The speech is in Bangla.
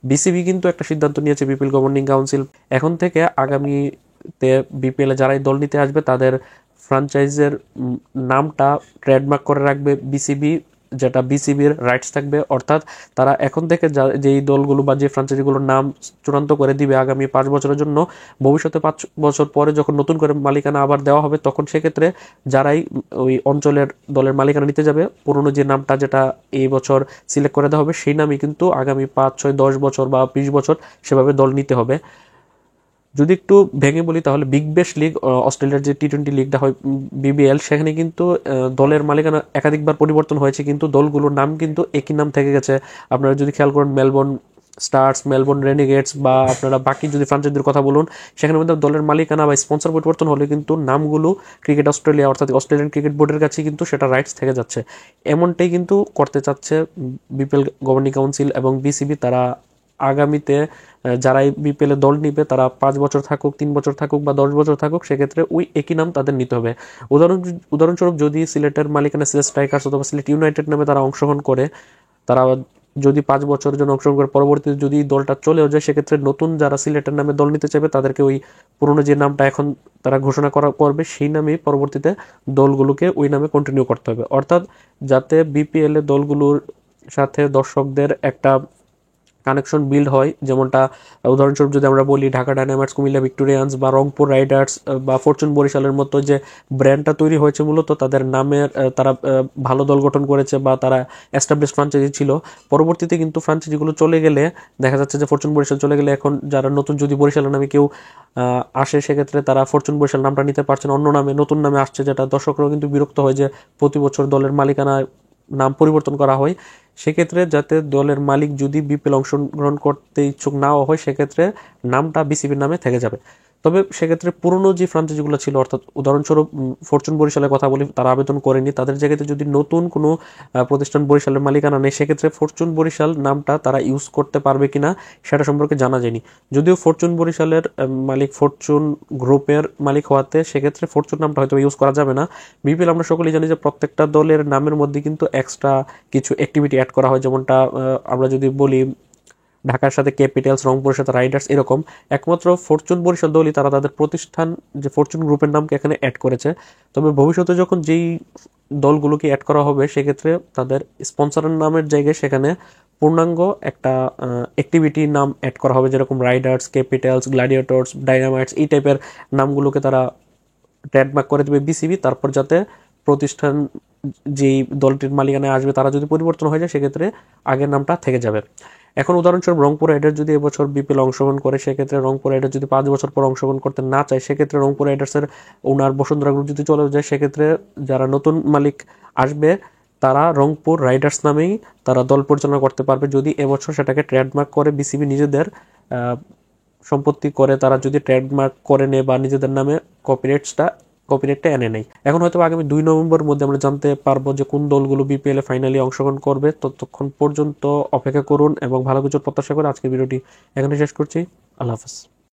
বিসিবি কিন্তু একটা সিদ্ধান্ত নিয়েছে, বিপিএল গভর্নিং কাউন্সিল, এখন থেকে আগামীতে বিপিএল এ যারাই দল নিতে আসবে তাদের ফ্র্যাঞ্চাইজের নামটা ট্রেডমার্ক করে রাখবে বিসিবি, যেটা বিসিবির রাইটস থাকবে। অর্থাৎ তারা এখন থেকে যেই দলগুলো বা যে ফ্র্যাঞ্চাইজিগুলোর নাম চূড়ান্ত করে দিবে আগামী 5 বছরের জন্য, ভবিষ্যতে 5 বছর পরে যখন নতুন করে মালিকানা আবার দেওয়া হবে, তখন সেক্ষেত্রে যারাই ওই অঞ্চলের দলের মালিকানা নিতে যাবে, পুরনো যে নামটা যেটা এই বছর সিলেক্ট করে দেওয়া হবে সেই নামই কিন্তু আগামী 5, 6, 10 বছর বা 20 বছর সেভাবে দল নিতে হবে। যদি একটু ভেঙে বলি তাহলে বিগ ব্যাশ লিগ, অস্ট্রেলিয়ার যে টি-20 লিগটা হয় বিবিএল, সেখানে কিন্তু দলের মালিকানা একাধিকবার পরিবর্তন হয়েছে, কিন্তু দলগুলোর নাম কিন্তু একই নাম থেকে গেছে। আপনারা যদি খেয়াল করেন মেলবোর্ন স্টার্স, মেলবোর্ন রেনিগেটস বা আপনারা বাকি যদি ফ্রাঞ্চাইজির কথা বলুন, সেখানে মধ্যে দলের মালিকানা বা স্পন্সর পরিবর্তন হলে কিন্তু নামগুলো ক্রিকেট অস্ট্রেলিয়া অর্থাৎ অস্ট্রেলিয়ান ক্রিকেট বোর্ডের কাছে কিন্তু সেটা রাইটস থেকে যাচ্ছে। এমনটাই কিন্তু করতে চাচ্ছে বিপিএল গভর্নিং কাউন্সিল এবং বিসিবি। তারা আগামীতে যারাই বিপিএল এ দল নিবে তারা 5 বছর থাকুক, 3 বছর থাকুক বা 10 বছর থাকুক, সেক্ষেত্রে ওই একই নাম তাদের নিতে হবে। উদাহরণস্বরূপ যদি সিলেটের মালিকানা সিলেট স্ট্রাইকার্স অথবা সিলেট ইউনাইটেড নামে তারা অংশগ্রহণ করে, তারা যদি 5 বছরের জন্য অংশগ্রহণ করে পরবর্তীতে যদি দলটা চলেও যায়, সেক্ষেত্রে নতুন যারা সিলেটের নামে দল নিতে চাইবে তাদেরকে ওই পুরনো যে নামটা এখন তারা ঘোষণা করবে সেই নামেই পরবর্তীতে দলগুলোকে ওই নামে কন্টিনিউ করতে হবে। অর্থাৎ যাতে বিপিএল এ দলগুলোর সাথে দর্শকদের একটা কানেকশন বিল্ড হয়, যেমনটা উদাহরণস্বরূপ যদি আমরা বলি ঢাকা ডায়নামাইটস, কুমিল্লা ভিক্টোরিয়ান্স বা রংপুর রাইডার্স বা ফরচুন বরিশালের মতো যে ব্র্যান্ডটা তৈরি হয়েছে মূলত তাদের নামের, তারা ভালো দল গঠন করেছে বা তারা এস্টাবলিশ ফ্রাঞ্চাইজি ছিল। পরবর্তীতে কিন্তু ফ্রাঞ্চাইজিগুলো চলে গেলে দেখা যাচ্ছে যে ফরচুন বরিশাল চলে গেলে এখন যারা নতুন যদি বরিশালের নামে কেউ আসে, সেক্ষেত্রে তারা ফরচুন বরিশাল নামটা নিতে পারছেন, অন্য নামে নতুন নামে আসছে, যেটা দর্শকরাও কিন্তু বিরক্ত হয় যে প্রতি বছর দলের মালিকানা নাম পরিবর্তন করা হয়। সেক্ষেত্রে যাতে দলের মালিক যদি বিপিএল অংশগ্রহণ করতে ইচ্ছুক নাও হয়, সেক্ষেত্রে নামটা বিসিবির নামে থেকে যাবে। তবে সেক্ষেত্রে পুরনো যে ফ্রাঞ্চাইজিগুলো ছিল, অর্থাৎ উদাহরণস্বরূপ ফরচুন বরিশালের কথা বলি, তারা আবেদন করেনি, তাদের জায়গাতে যদি নতুন কোনো প্রতিষ্ঠান বরিশালের মালিকানা নেই, সেক্ষেত্রে ফরচুন বরিশাল নামটা তারা ইউজ করতে পারবে কিনা সেটা সম্পর্কে জানা যায়নি। যদিও ফরচুন বরিশালের মালিক ফরচুন গ্রুপের মালিক হওয়াতে সেক্ষেত্রে ফরচুন নামটা হয়তো ইউজ করা যাবে না। বিপিএল আমরা সকলেই জানি যে প্রত্যেকটা দলের নামের মধ্যে কিন্তু এক্সট্রা কিছু অ্যাক্টিভিটি অ্যাড করা হয়, যেমনটা আমরা যদি বলি ঢাকার সাথে ক্যাপিটালস, রংপুরের সাথে রাইডার্স, এরকম একমাত্র ফরচুন বরিশাল দলই তারা তাদের প্রতিষ্ঠান যে ফরচুন গ্রুপের নামকে এখানে অ্যাড করেছে। তবে ভবিষ্যতে যখন যেই দলগুলোকে অ্যাড করা হবে, সেক্ষেত্রে তাদের স্পন্সরের নামের জায়গায় সেখানে পূর্ণাঙ্গ একটা অ্যাক্টিভিটি নাম অ্যাড করা হবে, যেরকম রাইডার্স, ক্যাপিটালস, গ্ল্যাডিয়েটর্স, ডাইনামাইটস, এই টাইপের নামগুলোকে তারা ট্রেডমার্ক করে দেবে বিসিবি। তারপর যাতে প্রতিষ্ঠান যেই দলটির মালিকানায় আসবে তারা যদি পরিবর্তন হয়ে যায়, সেক্ষেত্রে আগের নামটা থেকে যাবে। এখন উদাহরণস্বরূপ রংপুর রাইডার্স যদি এবছর বিপিএল অংশগ্রহণ করে, সেক্ষেত্রে রংপুর রাইডার্স যদি 5 বছর পর অংশগ্রহণ করতে না চায়, সেক্ষেত্রে রংপুর রাইডার্সের ওনার বসুন্ধরা গ্রুপ যদি চলে যায়, সেক্ষেত্রে যারা নতুন মালিক আসবে তারা রংপুর রাইডার্স নামেই তারা দল পরিচালনা করতে পারবে, যদি এবছর সেটাকে ট্রেডমার্ক করে বিসিবি নিজেদের সম্পত্তি করে তারা যদি ট্রেডমার্ক করে নেয় বা নিজেদের নামে কপিরাইটটা এনে নেয়। এখন হয়তো আগামী 2 নভেম্বরের মধ্যে আমরা জানতে পারবো যে কোন দলগুলো বিপিএল এ ফাইনালি অংশগ্রহণ করবে। ততক্ষণ পর্যন্ত অপেক্ষা করুন এবং ভালো কিছুর প্রত্যাশা করে আজকের ভিডিওটি এখানে শেষ করছি। আল্লাহ হাফেজ।